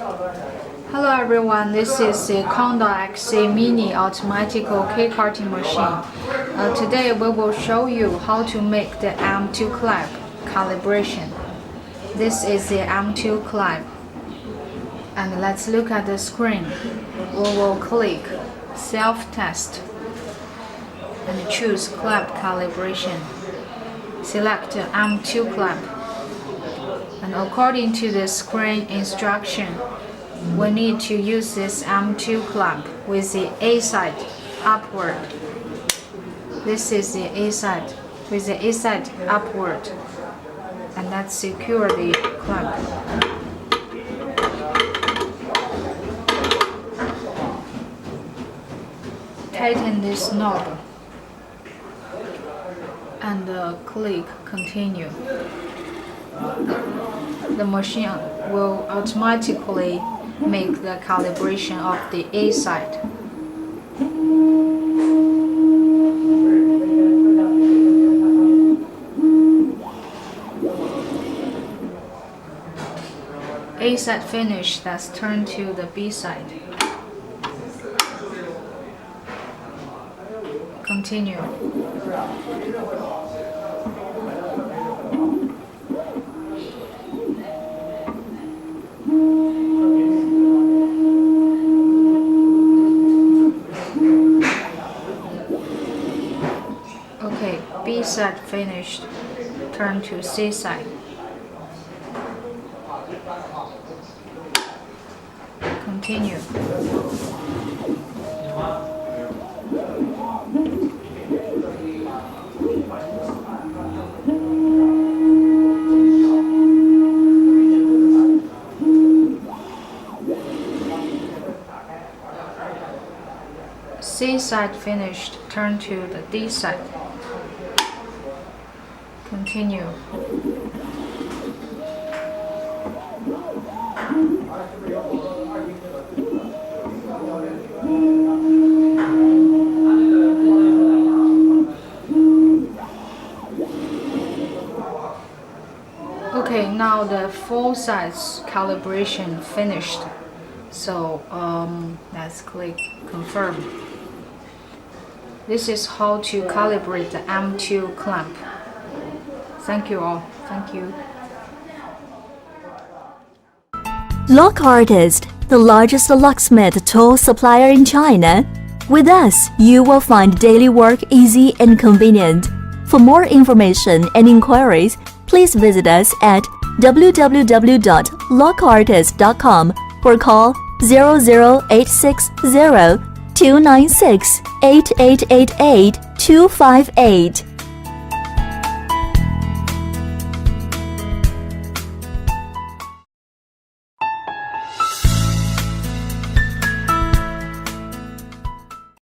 Hello everyone, this is the Condor XC Mini automatic cake cutting machine. Today we will show you how to make the M2 clamp calibration. This is the M2 clamp. And let's look at the screen. We will click self-test and choose clamp calibration. Select the M2 clamp. And according to the screen instruction, we need to use this M2 clamp with the A side upward. This is the A side with the A side upward, and let's secure the clamp. Tighten this knob and click continue. The machine will automatically make the calibration of the A side. A side finished, let's turn to the B side. Continue. Okay, B side finished, turn to C side. Continue. C side finished, turn to the D side. Continue. Okay, now the full size calibration finished. So let's click confirm. This is how to calibrate the M2 clamp. Thank you all. Thank you. Lockartist, the largest locksmith tool supplier in China. With us, you will find daily work easy and convenient. For more information and inquiries, please visit us at www.lockartist.com or call 00860 296 8888 258.